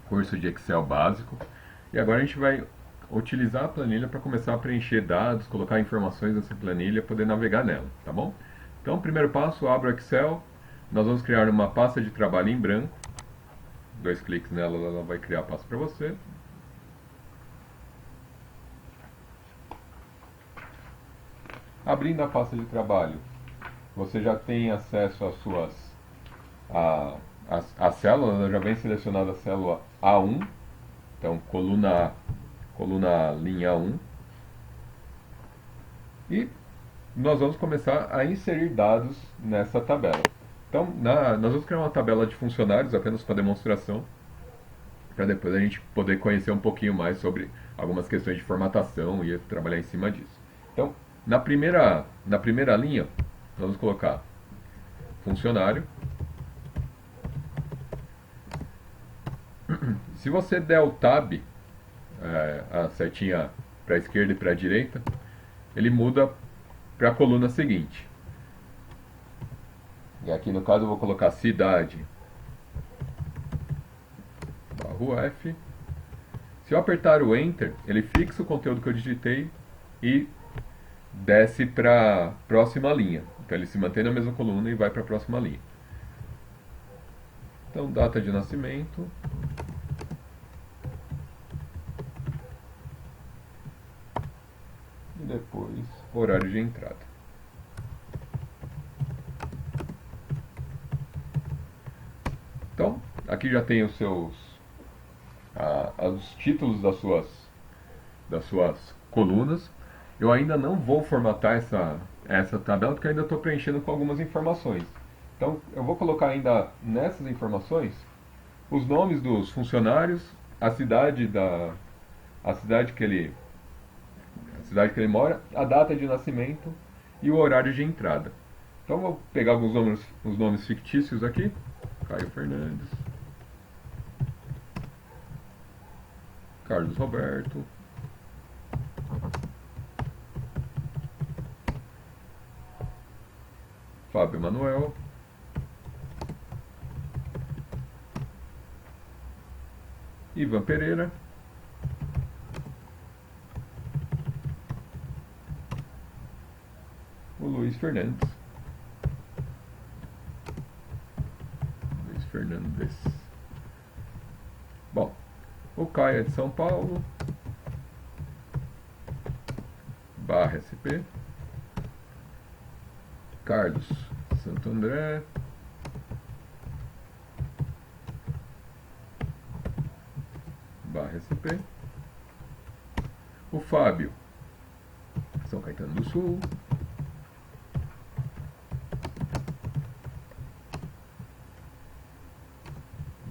curso de Excel básico. E agora a gente vai utilizar a planilha para começar a preencher dados, colocar informações nessa planilha, poder navegar nela, tá bom? Então, primeiro passo, abra o Excel. Nós vamos criar uma pasta de trabalho em branco. Dois cliques nela, ela vai criar a pasta para você. Abrindo a pasta de trabalho, você já tem acesso às suas a célula, já vem selecionada a célula A1, então coluna linha 1, e nós vamos começar a inserir dados nessa tabela. Então, nós vamos criar uma tabela de funcionários apenas para demonstração, para depois a gente poder conhecer um pouquinho mais sobre algumas questões de formatação e trabalhar em cima disso. Então, na primeira linha, vamos colocar funcionário. Se você der o Tab, a setinha para a esquerda e para a direita, ele muda para a coluna seguinte. E aqui no caso eu vou colocar cidade barra F. Se eu apertar o Enter, ele fixa o conteúdo que eu digitei e desce para a próxima linha. Então ele se mantém na mesma coluna e vai para a próxima linha. Então, data de nascimento. E depois, horário de entrada. Então, aqui já tem os títulos das suas colunas. Eu ainda não vou formatar essa tabela porque eu ainda estou preenchendo com algumas informações. Então, eu vou colocar ainda nessas informações os nomes dos funcionários, a cidade que ele mora, a data de nascimento e o horário de entrada. Então, vou pegar os nomes fictícios aqui. Caio Fernandes, Carlos Roberto, Fábio Manuel, Ivan Pereira, o Luiz Fernandes, Luiz Fernandes. Bom, o Caio é de São Paulo, barra SP, Carlos Santo André, barra SP, o Fábio, São Caetano do Sul,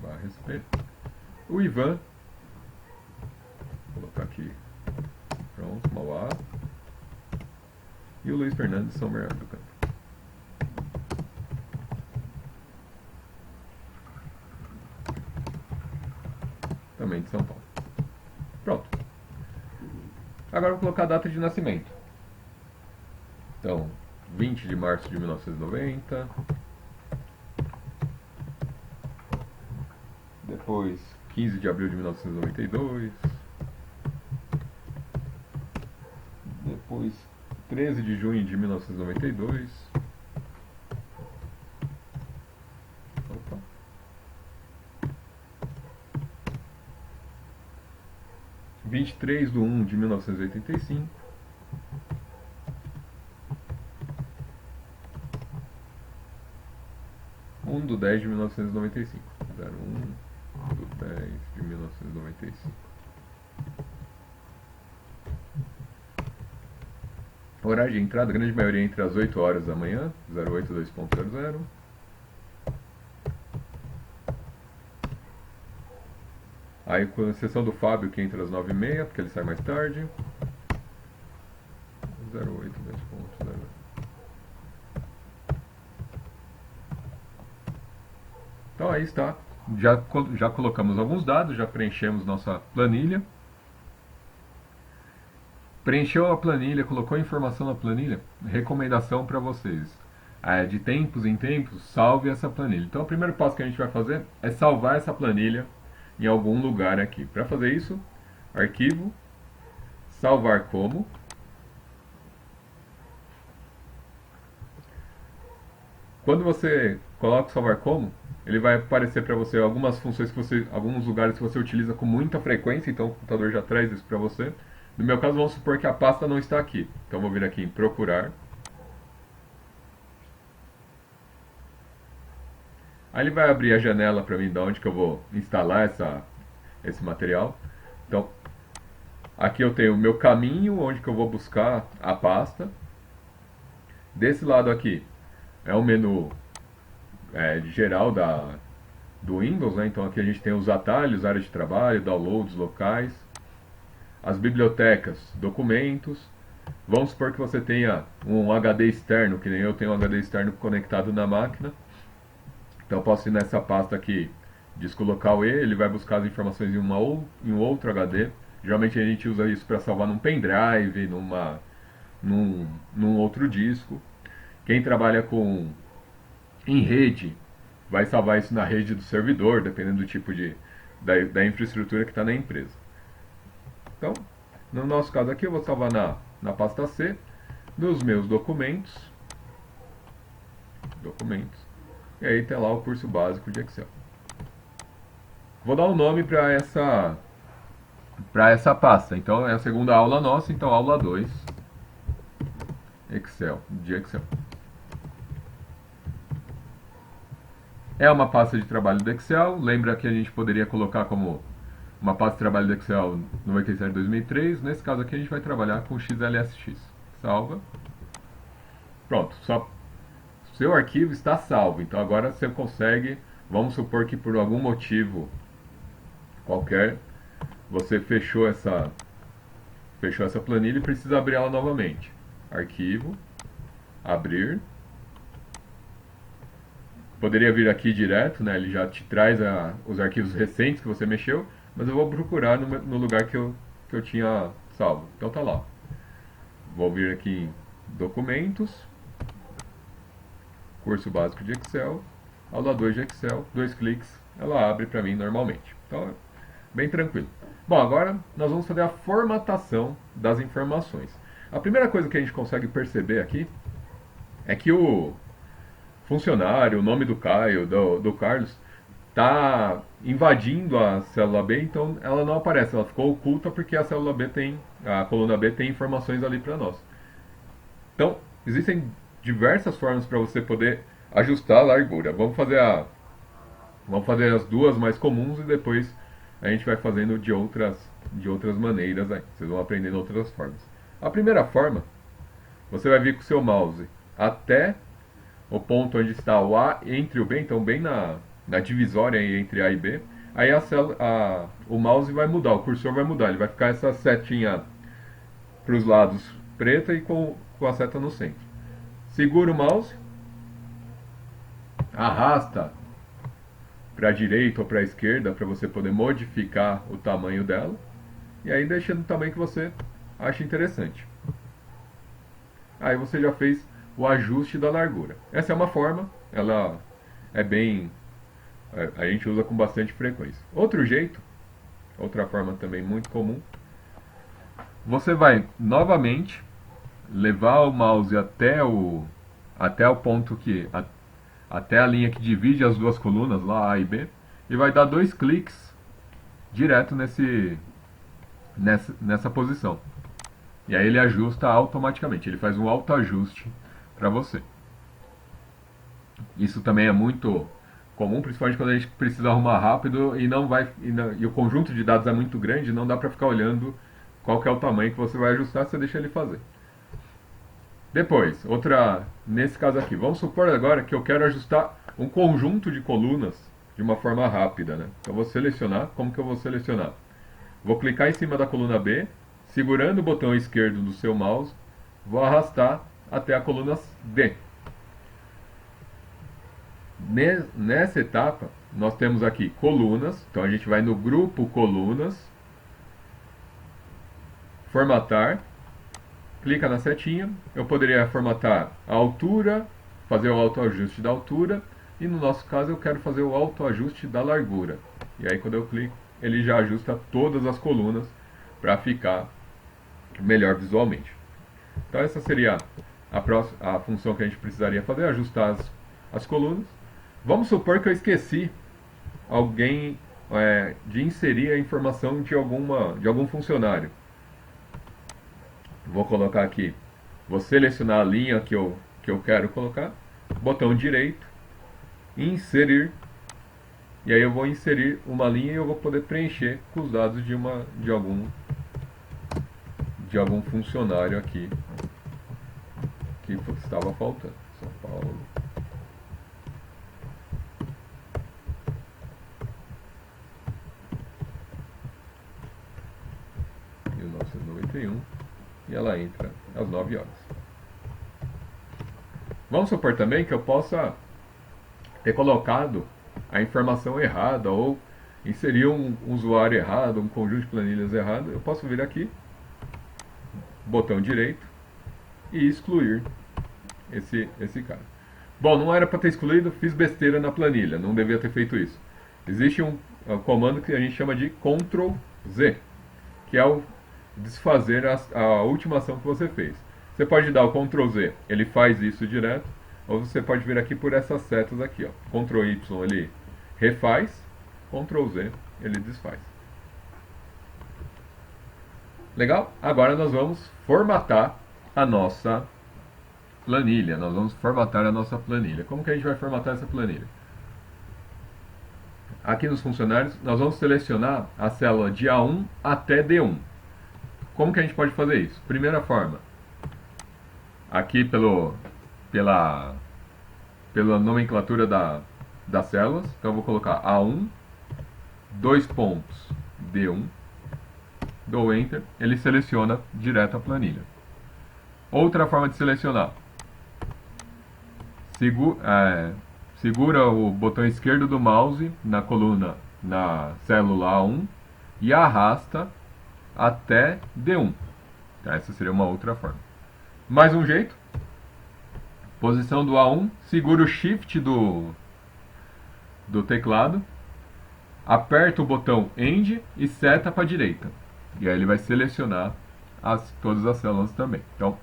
barra SP, o Ivan, vou colocar aqui, pronto, Mauá, e o Luiz Fernandes, São Bernardo do Campo. Também de São Paulo. Pronto. Agora eu vou colocar a data de nascimento. Então, 20 de março de 1990. Depois, 15 de abril de 1992. Depois, 13 de junho de 1992. Opa. 23/1 de 1985. 1/10 de 1995. 01/10 de 1995. Horário de entrada, grande maioria entre as 8 horas da manhã, 082.00. Aí, com exceção do Fábio, que entra às 9h30, porque ele sai mais tarde. 082.00. Então aí está. Já colocamos alguns dados, já preenchemos nossa planilha. Preencheu a planilha, colocou a informação na planilha, recomendação para vocês. De tempos em tempos, salve essa planilha. Então o primeiro passo que a gente vai fazer é salvar essa planilha em algum lugar aqui. Para fazer isso, arquivo, salvar como. Quando você coloca salvar como, ele vai aparecer para você algumas funções que você, alguns lugares que você utiliza com muita frequência, então o computador já traz isso para você. No meu caso, vamos supor que a pasta não está aqui. Então vou vir aqui em procurar. Aí ele vai abrir a janela para mim de onde que eu vou instalar esse material. Então, aqui eu tenho o meu caminho, onde que eu vou buscar a pasta. Desse lado aqui é o menu geral do Windows, né? Então aqui a gente tem os atalhos, área de trabalho, downloads locais, as bibliotecas, documentos. Vamos supor que você tenha um HD externo, que nem eu tenho um HD externo conectado na máquina. Então eu posso ir nessa pasta aqui, disco local E, ele vai buscar as informações em um outro HD. Geralmente a gente usa isso para salvar num pendrive, num outro disco. Quem trabalha em rede vai salvar isso na rede do servidor, dependendo do tipo da infraestrutura que está na empresa. Então, no nosso caso aqui, eu vou salvar na pasta C, nos meus documentos, e aí tem lá o curso básico de Excel. Vou dar um nome para essa pasta. Então, é a segunda aula nossa, então aula 2, Excel, de Excel. É uma pasta de trabalho do Excel. Lembra que a gente poderia colocar como uma pasta de trabalho do Excel 97/2003. Nesse caso aqui a gente vai trabalhar com XLSX. Salva. Pronto. Seu arquivo está salvo. Então agora você consegue, vamos supor que por algum motivo qualquer, você fechou essa planilha e precisa abrir ela novamente. Arquivo, abrir. Poderia vir aqui direto, né? Ele já te traz os arquivos recentes que você mexeu, mas eu vou procurar no lugar que eu tinha salvo. Então tá lá. Vou vir aqui em documentos, curso básico de Excel, aula 2 de Excel, 2 cliques, ela abre para mim normalmente. Então, bem tranquilo. Bom, agora nós vamos fazer a formatação das informações. A primeira coisa que a gente consegue perceber aqui é que o funcionário, o nome do Caio, do Carlos, está invadindo a célula B, então ela não aparece, ela ficou oculta porque a coluna B tem informações ali para nós. Então, existem diversas formas para você poder ajustar a largura. Vamos fazer as duas mais comuns e depois a gente vai fazendo de outras maneiras aí. Vocês vão aprendendo outras formas. A primeira forma, você vai vir com o seu mouse até o ponto onde está o A entre o B, então bem na divisória entre A e B. Aí o mouse vai mudar, o cursor vai mudar, ele vai ficar essa setinha para os lados preta e com a seta no centro. Segura o mouse, arrasta para a direita ou para a esquerda para você poder modificar o tamanho dela, e aí deixa no tamanho que você acha interessante. Aí você já fez o ajuste da largura. Essa é uma forma, ela a gente usa com bastante frequência. Outro jeito, outra forma também muito comum, você vai novamente levar o mouse até o ponto até a linha que divide as duas colunas lá, A e B, e vai dar 2 cliques direto nessa posição. E aí ele ajusta automaticamente, ele faz um autoajuste para você. Isso também é muito comum, principalmente quando a gente precisa arrumar rápido e o conjunto de dados é muito grande, não dá para ficar olhando qual que é o tamanho que você vai ajustar, você deixa ele fazer. Depois, nesse caso aqui, vamos supor agora que eu quero ajustar um conjunto de colunas de uma forma rápida, né? Então eu vou selecionar, como que eu vou selecionar? Vou clicar em cima da coluna B, segurando o botão esquerdo do seu mouse, vou arrastar até a coluna D. Nessa etapa, nós temos aqui colunas, então a gente vai no grupo colunas, formatar, clica na setinha, eu poderia formatar a altura, fazer o autoajuste da altura, e no nosso caso eu quero fazer o autoajuste da largura. E aí quando eu clico, ele já ajusta todas as colunas para ficar melhor visualmente. Então essa seria a função que a gente precisaria fazer, ajustar as colunas. Vamos supor que eu esqueci de inserir a informação de algum funcionário. Vou colocar aqui, vou selecionar a linha que eu quero colocar, botão direito, inserir, e aí eu vou inserir uma linha e eu vou poder preencher com os dados de algum funcionário aqui que estava faltando. São Paulo. E ela entra às 9 horas. Vamos supor também que eu possa ter colocado a informação errada ou inserir um usuário errado, um conjunto de planilhas errado. Eu posso vir aqui, botão direito e excluir esse cara. Bom, não era para ter excluído, fiz besteira na planilha, não devia ter feito isso. Existe um comando que a gente chama de Ctrl Z, que é o desfazer a última ação que você fez. Você pode dar o Ctrl Z, ele faz isso direto, ou você pode vir aqui por essas setas aqui, ó. Ctrl Y ele refaz, Ctrl Z ele desfaz. Legal? Agora nós vamos formatar a nossa planilha. Nós vamos formatar a nossa planilha. Como que a gente vai formatar essa planilha? Aqui nos funcionários, nós vamos selecionar a célula de A1 até D1. Como que a gente pode fazer isso? Primeira forma, aqui pela nomenclatura das células, então eu vou colocar A1, 2 pontos, D1, dou Enter, ele seleciona direto a planilha. Outra forma de selecionar, segura o botão esquerdo do mouse na célula A1 e arrasta até D1. Essa seria uma outra forma. Mais um jeito. Posição do A1, segura o Shift do teclado, aperta o botão End e seta para a direita. E aí ele vai selecionar todas as células também. Então,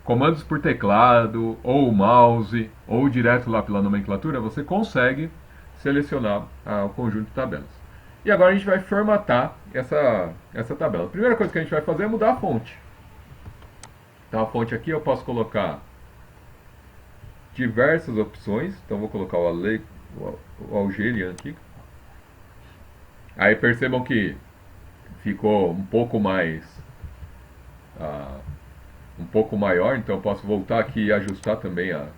comandos por teclado, ou mouse, ou direto lá pela nomenclatura, você consegue selecionar o conjunto de tabelas. E agora a gente vai formatar essa tabela. A primeira coisa que a gente vai fazer é mudar a fonte. Então a fonte aqui eu posso colocar diversas opções. Então vou colocar o Algerian aqui. Aí percebam que ficou um pouco maior, então eu posso voltar aqui e ajustar também as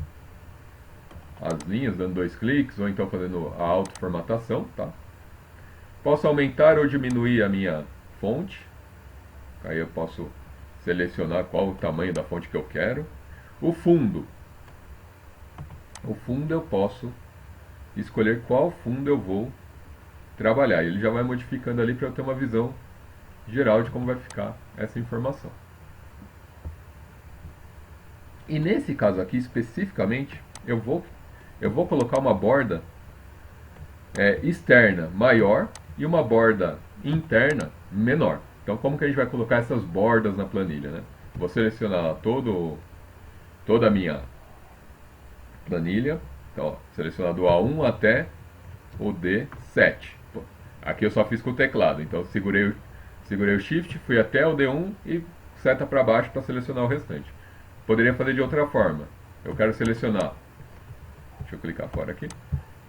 linhas, dando 2 cliques, ou então fazendo a auto-formatação, tá? Posso aumentar ou diminuir a minha fonte, aí eu posso selecionar qual o tamanho da fonte que eu quero. O fundo eu posso escolher qual fundo eu vou trabalhar, ele já vai modificando ali para eu ter uma visão geral de como vai ficar essa informação. E nesse caso aqui especificamente, eu vou colocar uma borda externa maior e uma borda interna menor. Então como que a gente vai colocar essas bordas na planilha, né? Vou selecionar toda a minha planilha. Então, ó, selecionar do A1 até o D7. Aqui eu só fiz com o teclado, então segurei o Shift, fui até o D1 e seta para baixo para selecionar o restante. Poderia fazer de outra forma. Eu quero selecionar, deixa eu clicar fora aqui.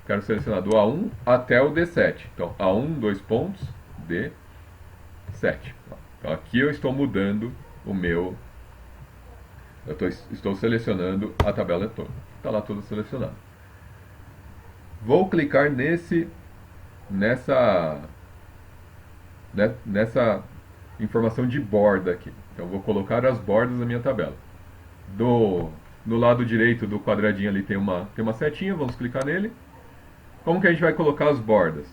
Quero selecionar do A1 até o D7. Então, A1, 2 pontos, D7. Então, aqui eu estou mudando estou selecionando a tabela toda. Está lá toda selecionada. Vou clicar nessa informação de borda aqui. Então, vou colocar as bordas da minha tabela. No lado direito do quadradinho ali tem uma setinha, vamos clicar nele. Como que a gente vai colocar as bordas?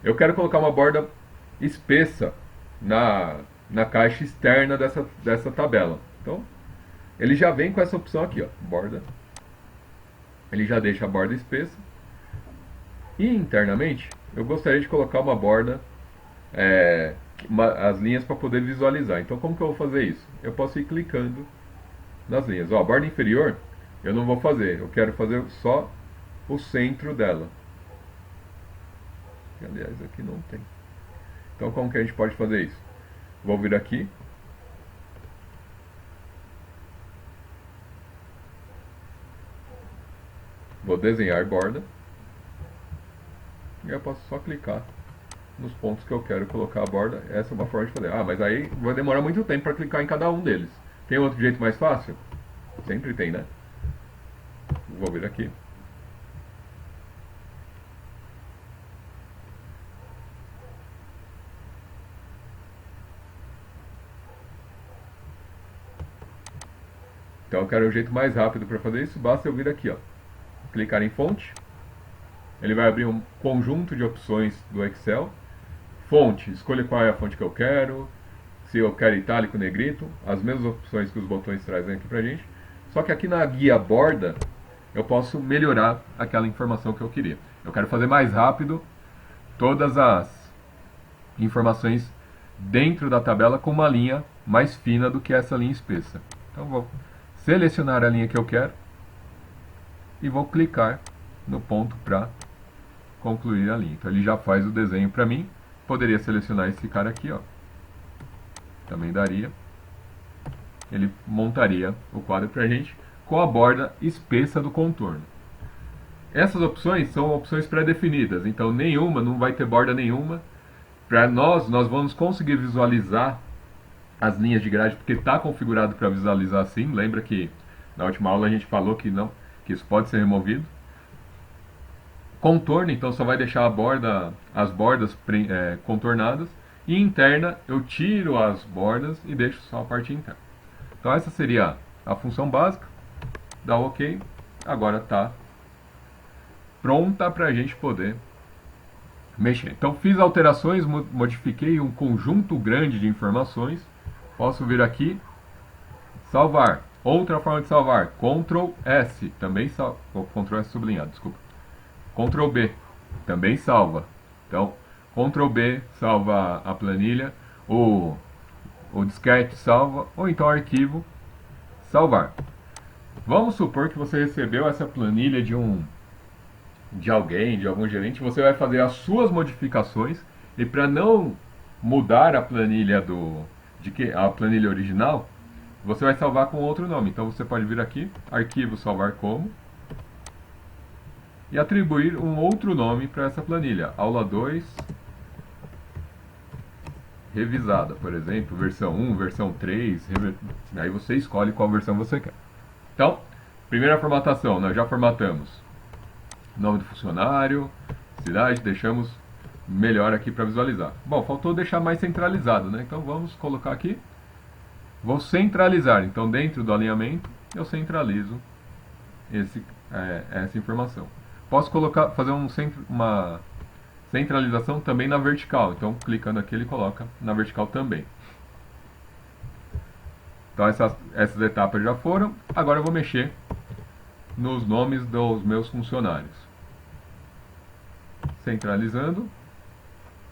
Eu quero colocar uma borda espessa na caixa externa dessa tabela. Então, ele já vem com essa opção aqui, ó, borda. Ele já deixa a borda espessa. E internamente, eu gostaria de colocar uma borda as linhas para poder visualizar. Então, como que eu vou fazer isso? Eu posso ir clicando nas linhas. Ó, a borda inferior eu não vou fazer, eu quero fazer só o centro dela. Que, aliás, aqui não tem. Então, como que a gente pode fazer isso? Vou vir aqui. Vou desenhar borda. E eu posso só clicar nos pontos que eu quero colocar a borda. Essa é uma forma de fazer. Ah, mas aí vai demorar muito tempo para clicar em cada um deles. Tem outro jeito mais fácil? Sempre tem, né? Vou vir aqui. Então eu quero um jeito mais rápido para fazer isso. Basta eu vir aqui, ó, clicar em fonte. Ele vai abrir um conjunto de opções do Excel. Fonte, escolha qual é a fonte que eu quero. Se eu quero itálico, negrito. As mesmas opções que os botões trazem aqui pra gente. Só que aqui na guia borda, eu posso melhorar aquela informação que eu queria. Eu quero fazer mais rápido todas as informações dentro da tabela com uma linha mais fina do que essa linha espessa. Então vou selecionar a linha que eu quero e vou clicar no ponto para concluir a linha. Então ele já faz o desenho para mim. Poderia selecionar esse cara aqui, ó. Também daria. Ele montaria o quadro para a gente com a borda espessa do contorno. Essas opções são opções pré-definidas, então nenhuma, não vai ter borda nenhuma. Para nós vamos conseguir visualizar as linhas de grade, porque está configurado para visualizar assim. Lembra que na última aula a gente falou que não, que isso pode ser removido. Contorno, então só vai deixar a borda, as bordas contornadas. E interna, eu tiro as bordas e deixo só a parte interna. Então essa seria a função básica. Dá OK. Agora está pronta para a gente poder mexer. Então fiz alterações, modifiquei um conjunto grande de informações. Posso vir aqui, salvar. Outra forma de salvar, Ctrl S, também salva. Ctrl S sublinhado, desculpa. Ctrl B, também salva. Então, Ctrl B salva a planilha, o disquete salva, ou então arquivo, salvar. Vamos supor que você recebeu essa planilha de alguém, de algum gerente, você vai fazer as suas modificações e para não mudar a planilha a planilha original, você vai salvar com outro nome. Então você pode vir aqui, arquivo, salvar como, e atribuir um outro nome para essa planilha. Aula 2 revisada, por exemplo, versão 1, versão 3, aí você escolhe qual versão você quer. Então, primeira formatação, nós já formatamos nome do funcionário, cidade, deixamos melhor aqui para visualizar. Bom, faltou deixar mais centralizado, né? Então vamos colocar aqui, vou centralizar. Então dentro do alinhamento eu centralizo essa informação. Posso fazer uma centralização também na vertical. Então clicando aqui ele coloca na vertical também. Então essas etapas já foram. Agora eu vou mexer nos nomes dos meus funcionários. Centralizando.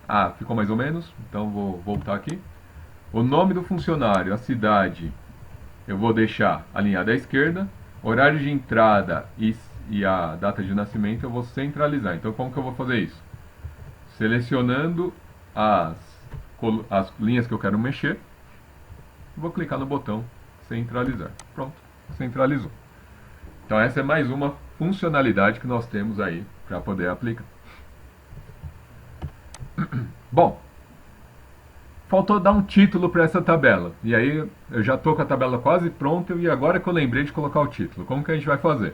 Ah, ficou mais ou menos. Então vou voltar aqui. O nome do funcionário, a cidade, eu vou deixar alinhado à esquerda. Horário de entrada e a data de nascimento eu vou centralizar. Então como que eu vou fazer isso? Selecionando as linhas que eu quero mexer. Vou clicar no botão centralizar. Pronto, centralizou. Então essa é mais uma funcionalidade que nós temos aí para poder aplicar. Bom, faltou dar um título para essa tabela. E aí eu já estou com a tabela quase pronta e agora que eu lembrei de colocar o título. Como que a gente vai fazer?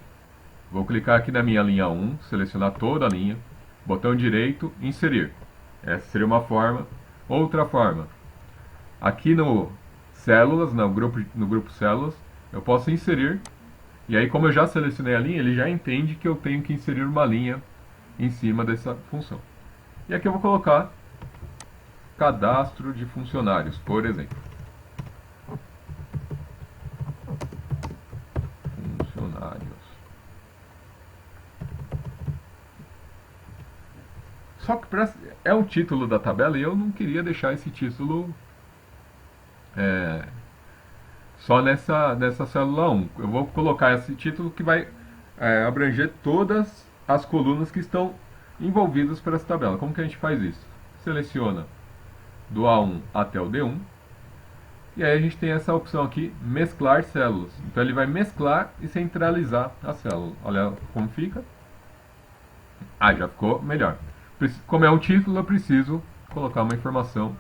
Vou clicar aqui na minha linha 1, selecionar toda a linha, botão direito, inserir. Essa seria uma forma. Outra forma, aqui no células, no grupo células, eu posso inserir. E aí, como eu já selecionei a linha, ele já entende que eu tenho que inserir uma linha em cima dessa função. E aqui eu vou colocar cadastro de funcionários, por exemplo. Funcionários. Só que é um título da tabela e eu não queria deixar esse título é, só nessa célula 1. Eu vou colocar esse título que vai abranger todas as colunas que estão envolvidas por essa tabela. Como que a gente faz isso? Seleciona do A1 até o D1. E aí a gente tem essa opção aqui, mesclar células. Então ele vai mesclar e centralizar a célula. Olha como fica. Ah, já ficou melhor. Como é um título, eu preciso colocar uma informação,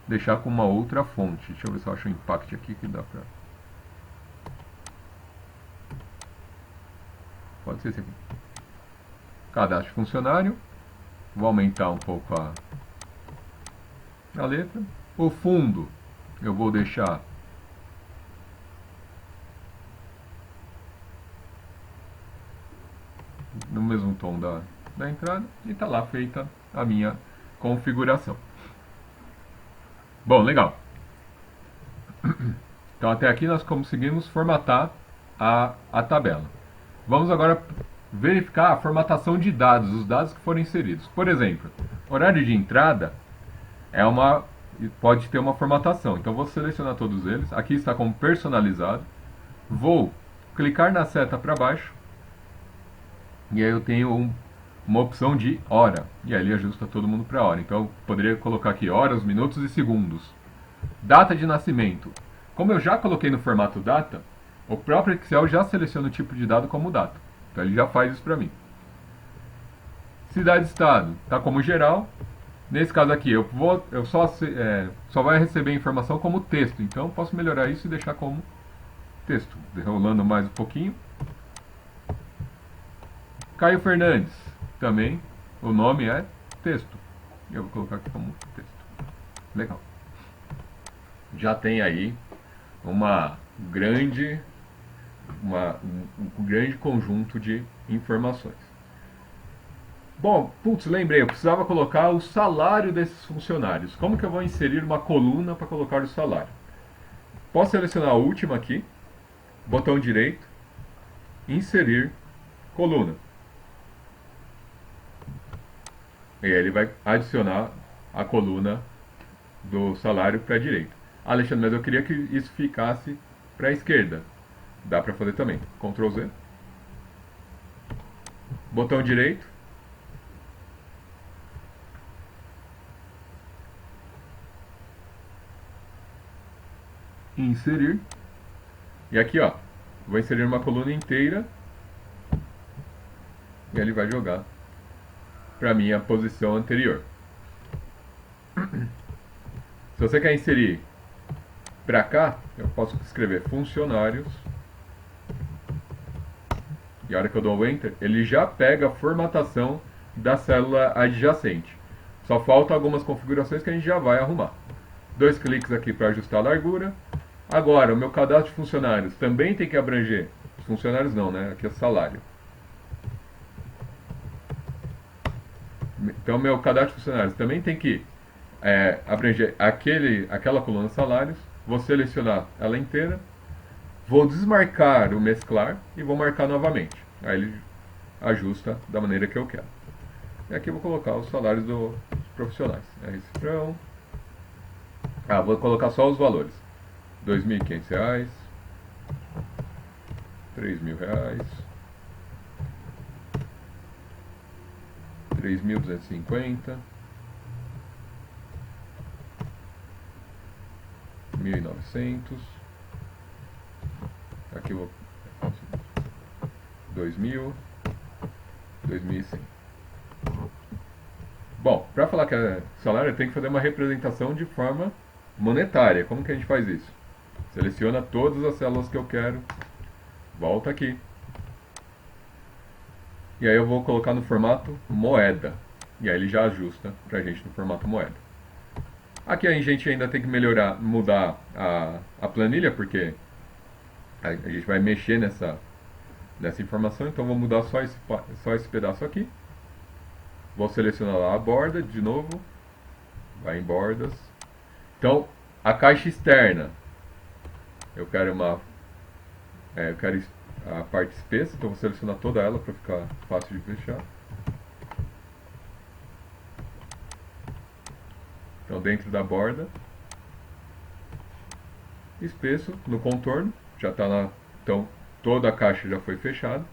deixar com uma outra fonte. Deixa eu ver se eu acho o impact aqui que dá pra... Pode ser esse aqui. Cadastro de funcionário. Vou aumentar um pouco a letra. O fundo eu vou deixar no mesmo tom da entrada e está lá feita a minha configuração. Bom, legal. Então até aqui nós conseguimos formatar a tabela. Vamos agora verificar a formatação de dados, os dados que foram inseridos. Por exemplo, horário de entrada pode ter uma formatação. Então vou selecionar todos eles. Aqui está como personalizado. Vou clicar na seta para baixo. E aí eu tenho uma opção de hora. E aí ele ajusta todo mundo para hora. Então eu poderia colocar aqui horas, minutos e segundos. Data de nascimento. Como eu já coloquei no formato data, o próprio Excel já seleciona o tipo de dado como data. Então ele já faz isso para mim. Cidade-estado está como geral. Nesse caso aqui, eu só vai receber informação como texto. Então eu posso melhorar isso e deixar como texto. Rolando mais um pouquinho. Caio Fernandes, também o nome é texto. Eu vou colocar aqui como texto. Legal. Já tem aí um grande conjunto de informações. Bom, lembrei, eu precisava colocar o salário desses funcionários. Como que eu vou inserir uma coluna para colocar o salário? Posso selecionar a última aqui, botão direito, inserir coluna. E aí ele vai adicionar a coluna do salário para a direita. Alexandre, mas eu queria que isso ficasse para a esquerda. Dá para fazer também. Ctrl Z. Botão direito. Inserir. E aqui, ó, vou inserir uma coluna inteira. E ele vai jogar para a minha posição anterior. Se você quer inserir para cá, eu posso escrever funcionários. E a hora que eu dou o Enter, ele já pega a formatação da célula adjacente. Só faltam algumas configurações que a gente já vai arrumar. 2 cliques aqui para ajustar a largura. Agora, o meu cadastro de funcionários também tem que abranger. Funcionários não, né? Aqui é salário. Então, meu cadastro de funcionários também tem que abranger aquela coluna salários. Vou selecionar ela inteira. Vou desmarcar o mesclar e vou marcar novamente. Aí ele ajusta da maneira que eu quero. E aqui eu vou colocar os salários dos profissionais. Recifrão. Vou colocar só os valores. R$ 2.500, R$ 3.000, 3.250, 1.900. Aqui eu vou 2.000, 2.100. Bom, para falar que é salário, eu tenho que fazer uma representação de forma monetária. Como que a gente faz isso? Seleciona todas as células que eu quero, volta aqui. E aí eu vou colocar no formato moeda. E aí ele já ajusta pra gente no formato moeda. Aqui a gente ainda tem que mudar a planilha, porque a gente vai mexer nessa informação. Então vou mudar só esse pedaço aqui. Vou selecionar lá a borda de novo. Vai em bordas. Então, a caixa externa. Eu quero a parte espessa, então vou selecionar toda ela para ficar fácil de fechar. Então dentro da borda, espesso no contorno, já está lá, então toda a caixa já foi fechada.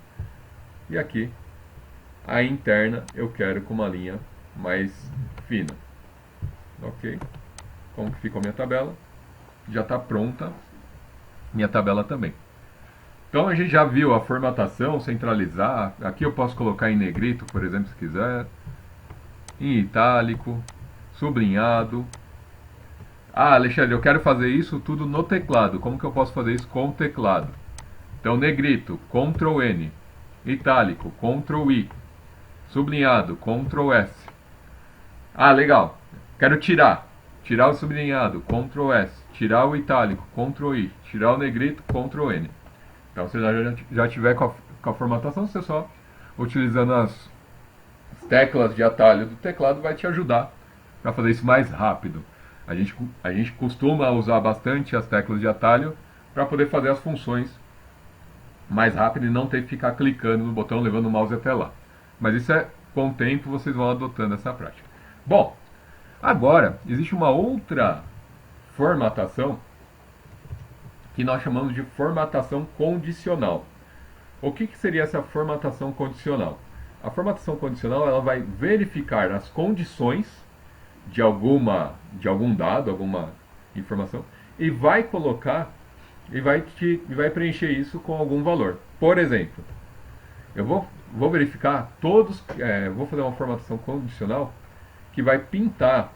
E aqui a interna eu quero com uma linha mais fina. Ok? Como que ficou a minha tabela? Já está pronta minha tabela também. Então a gente já viu a formatação, centralizar. Aqui eu posso colocar em negrito, por exemplo, se quiser. Em itálico, sublinhado. Ah, Alexandre, eu quero fazer isso tudo no teclado. Como que eu posso fazer isso com o teclado? Então, negrito, Ctrl N. Itálico, Ctrl I. Sublinhado, Ctrl S. Ah, legal. Quero tirar. Tirar o sublinhado, Ctrl S. Tirar o itálico, Ctrl I. Tirar o negrito, Ctrl N. Então, se você já tiver com a formatação, você só utilizando as teclas de atalho do teclado vai te ajudar para fazer isso mais rápido. A gente costuma usar bastante as teclas de atalho para poder fazer as funções mais rápido e não ter que ficar clicando no botão, levando o mouse até lá. Mas isso é, com o tempo, vocês vão adotando essa prática. Bom, agora, existe uma outra formatação que nós chamamos de formatação condicional. O que seria essa formatação condicional? A formatação condicional ela vai verificar as condições de algum dado, alguma informação, e vai colocar e vai preencher isso com algum valor. Por exemplo, eu vou verificar vou fazer uma formatação condicional que vai pintar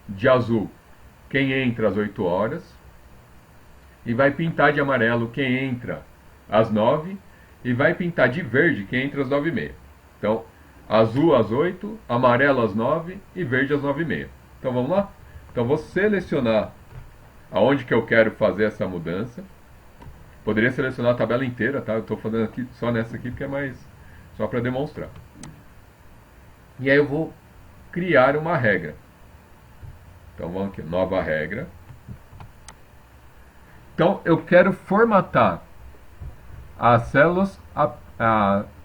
de azul quem entra às 8 horas e vai pintar de amarelo quem entra às 9 e vai pintar de verde quem entra às 9h30. Então, azul às 8, amarelo às 9 e verde às 9h30. Então vamos lá? Então vou selecionar aonde que eu quero fazer essa mudança. Poderia selecionar a tabela inteira, tá? Eu estou fazendo aqui só nessa aqui porque é mais só para demonstrar. E aí eu vou criar uma regra. Então vamos aqui, nova regra. Então eu quero formatar as células,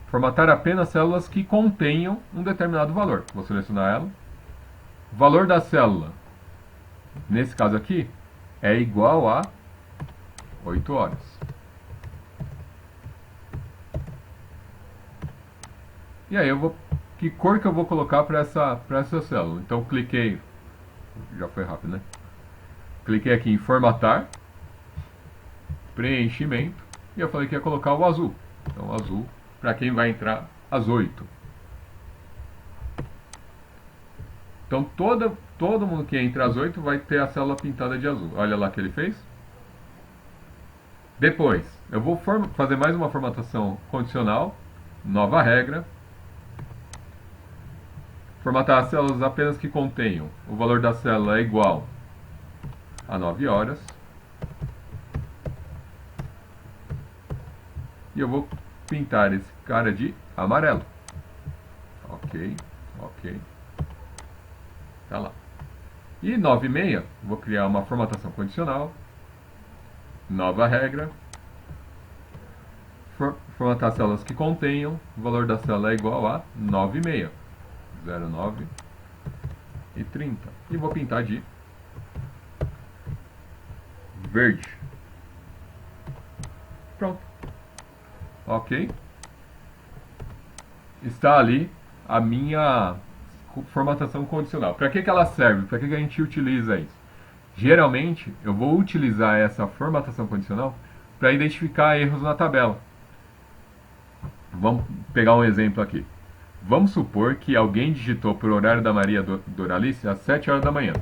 formatar apenas células que contenham um determinado valor. Vou selecionar ela. O valor da célula, nesse caso aqui, é igual a 8 horas. E aí que cor que eu vou colocar para essa célula? Então cliquei, já foi rápido, né? Cliquei aqui em formatar, preenchimento, e eu falei que ia colocar o azul. Então azul para quem vai entrar às 8. Então todo mundo que entra às 8 vai ter a célula pintada de azul. Olha lá o que ele fez. Depois, eu vou fazer mais uma formatação condicional, nova regra. Formatar as células apenas que contenham o valor da célula é igual a 9 horas. E eu vou pintar esse cara de amarelo. Ok, ok. Tá lá. E 9h30, vou criar uma formatação condicional. Nova regra. Formatar as células que contenham. O valor da célula é igual a 9h30. 09 e 30. E vou pintar de verde. Pronto. Ok. Está ali a minha formatação condicional. Para que ela serve? Para que a gente utiliza isso? Geralmente, eu vou utilizar essa formatação condicional para identificar erros na tabela. Vamos pegar um exemplo aqui. Vamos supor que alguém digitou por horário da Maria Doralice às 7 horas da manhã.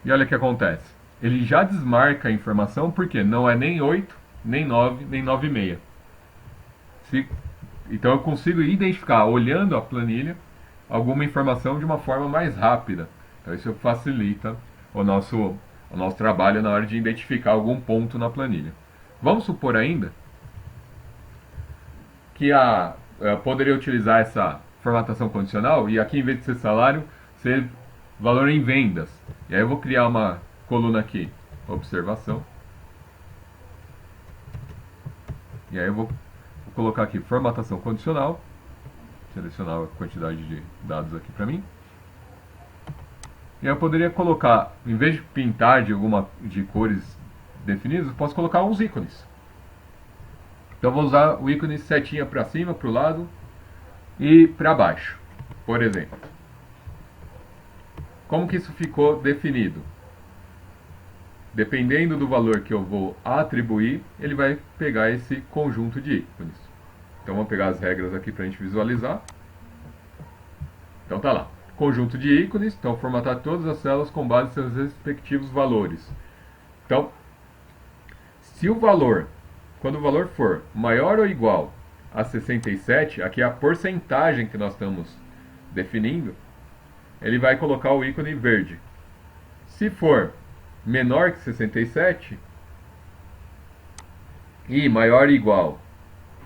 E olha o que acontece. Ele já desmarca a informação porque não é nem 8, nem 9, nem 9h30. Então eu consigo identificar, olhando a planilha, alguma informação de uma forma mais rápida. Então isso facilita o nosso trabalho na hora de identificar algum ponto na planilha. Vamos supor ainda que poderia utilizar essa formatação condicional e aqui, em vez de ser salário, ser valor em vendas. E aí eu vou criar uma coluna aqui, observação. E aí eu vou colocar aqui formatação condicional. Selecionar a quantidade de dados aqui para mim. E aí eu poderia colocar, em vez de pintar de cores definidas, eu posso colocar uns ícones. Então eu vou usar o ícone setinha para cima, para o lado e para baixo, por exemplo. Como que isso ficou definido? Dependendo do valor que eu vou atribuir, ele vai pegar esse conjunto de ícones. Então vamos pegar as regras aqui para a gente visualizar. Então tá lá. Conjunto de ícones, então formatar todas as células com base em seus respectivos valores. Então, se o valor, quando o valor for maior ou igual a 67, aqui é a porcentagem que nós estamos definindo, ele vai colocar o ícone verde. Se for menor que 67 e maior ou igual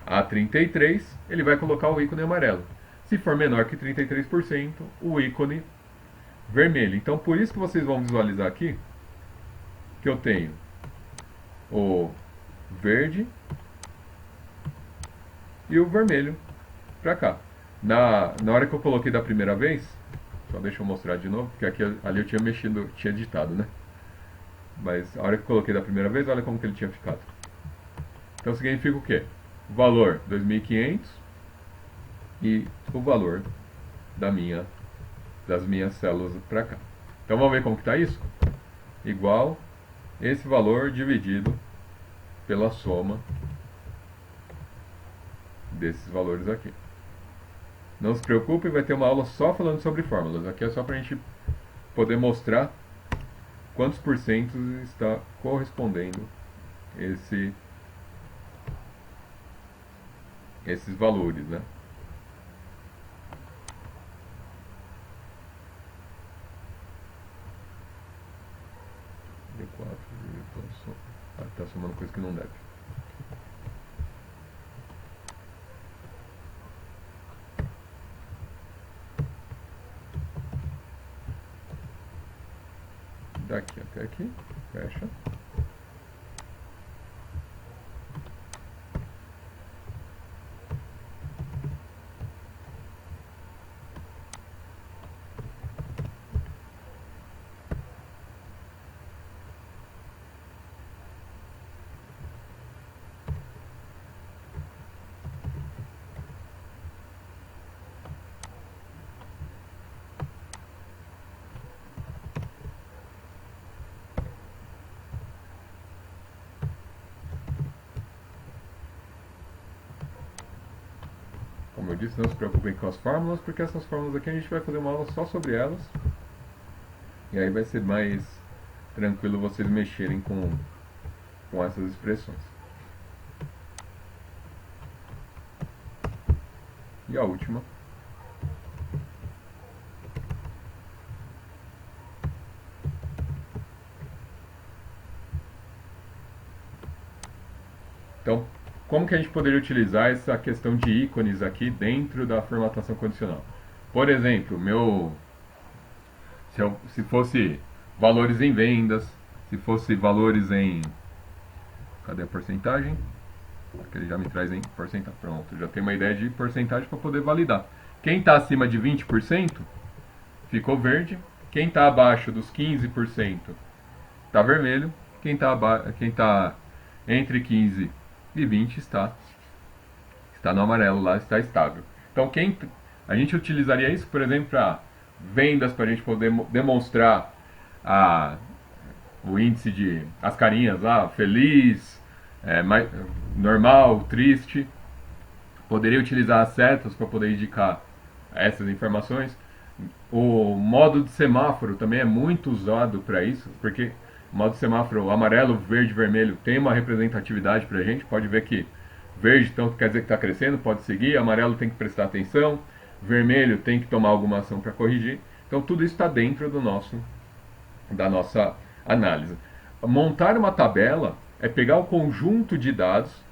a 33, ele vai colocar o ícone amarelo. Se for menor que 33%, o ícone vermelho. Então, por isso que vocês vão visualizar aqui que eu tenho o verde e o vermelho para cá. Na hora que eu coloquei da primeira vez, só deixa eu mostrar de novo, porque aqui, ali eu tinha mexido, tinha editado, né? Mas a hora que eu coloquei da primeira vez, olha como que ele tinha ficado. Então significa o quê? O valor 2.500 e o valor das minhas células para cá. Então vamos ver como que está isso? Igual esse valor dividido pela soma desses valores aqui. Não se preocupe, vai ter uma aula só falando sobre fórmulas. Aqui é só para a gente poder mostrar quantos porcentos está correspondendo esses valores, né? Está somando coisa que não deve. Daqui até aqui, fecha. Como eu disse, não se preocupem com as fórmulas, porque essas fórmulas aqui a gente vai fazer uma aula só sobre elas. E aí vai ser mais tranquilo vocês mexerem com essas expressões. E a última. Então, como que a gente poderia utilizar essa questão de ícones aqui dentro da formatação condicional? Por exemplo, se fosse valores em vendas, se fosse valores em... Cadê a porcentagem? Aqui ele já me traz em porcentagem. Pronto, já tem uma ideia de porcentagem para poder validar. Quem está acima de 20% ficou verde. Quem está abaixo dos 15% está vermelho. Quem está entre 15 e 20 está no amarelo lá, está estável. Então a gente utilizaria isso, por exemplo, para vendas, para a gente poder demonstrar o índice de as carinhas lá, feliz, normal, triste. Poderia utilizar as setas para poder indicar essas informações. O modo de semáforo também é muito usado para isso, porque o modo de semáforo amarelo, verde, vermelho tem uma representatividade para a gente. Pode ver que verde então quer dizer que está crescendo, pode seguir, amarelo tem que prestar atenção, vermelho tem que tomar alguma ação para corrigir. Então tudo isso está dentro da nossa análise. Montar uma tabela é pegar o conjunto de dados,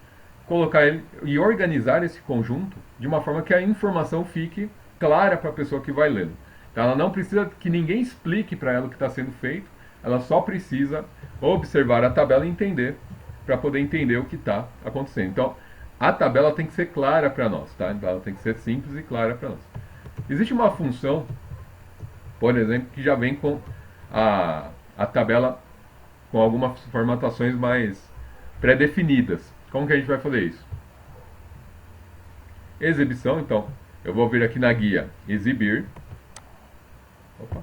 colocar ele e organizar esse conjunto de uma forma que a informação fique clara para a pessoa que vai lendo. Então ela não precisa que ninguém explique para ela o que está sendo feito, ela só precisa observar a tabela e entender, para poder entender o que está acontecendo. Então a tabela tem que ser clara para nós, tá? Então, ela tem que ser simples e clara para nós. Existe uma função, por exemplo, que já vem com a tabela com algumas formatações mais pré-definidas. Como que a gente vai fazer isso? Exibição, então, eu vou vir aqui na guia exibir. Opa.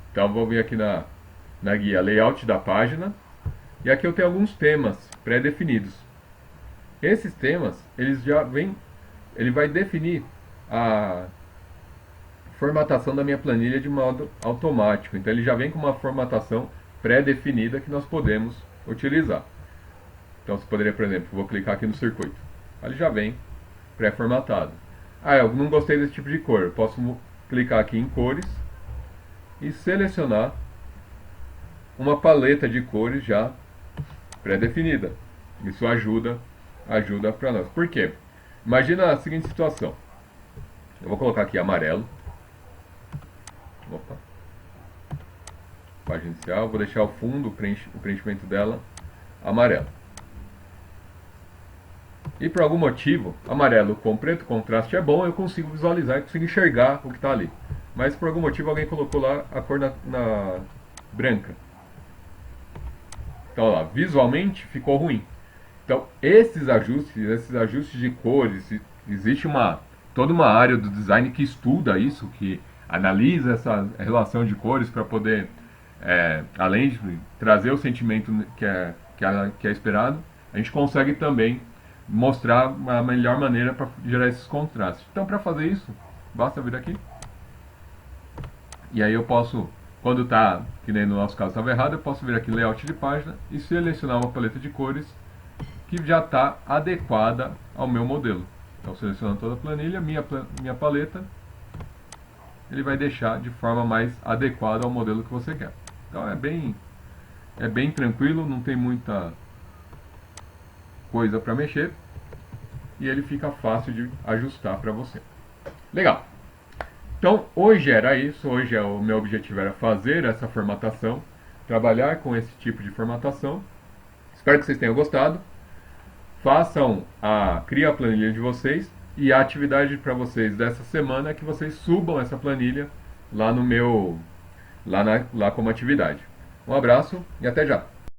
Então vou vir aqui na guia layout da página. E aqui eu tenho alguns temas pré-definidos. Esses temas, eles já vêm, ele vai definir a formatação da minha planilha de modo automático. Então ele já vem com uma formatação pré-definida que nós podemos utilizar. Então você poderia, por exemplo, vou clicar aqui no circuito. Ele já vem pré-formatado. Ah, eu não gostei desse tipo de cor. Eu posso clicar aqui em cores e selecionar uma paleta de cores já pré-definida. Isso ajuda para nós. Por quê? Imagina a seguinte situação. Eu vou colocar aqui amarelo. Opa. Página inicial. Vou deixar o fundo, o preenchimento dela, amarelo. E por algum motivo, amarelo com preto, contraste é bom, eu consigo visualizar, eu consigo enxergar o que está ali. Mas por algum motivo alguém colocou lá a cor na branca. Então, lá, visualmente ficou ruim. Então, esses ajustes de cores, existe toda uma área do design que estuda isso, que analisa essa relação de cores para poder, além de trazer o sentimento que é esperado, a gente consegue também mostrar a melhor maneira para gerar esses contrastes. Então, para fazer isso, basta vir aqui. E aí eu posso, quando está, que nem no nosso caso estava errado, eu posso vir aqui layout de página e selecionar uma paleta de cores que já está adequada ao meu modelo. Então, selecionando toda a planilha, minha paleta, ele vai deixar de forma mais adequada ao modelo que você quer. Então, é bem tranquilo, não tem muita coisa para mexer e ele fica fácil de ajustar para você. Legal! Então, hoje era isso, hoje o meu objetivo era fazer essa formatação, trabalhar com esse tipo de formatação. Espero que vocês tenham gostado. Criem a planilha de vocês e a atividade para vocês dessa semana é que vocês subam essa planilha lá no meu, lá como atividade. Um abraço e até já!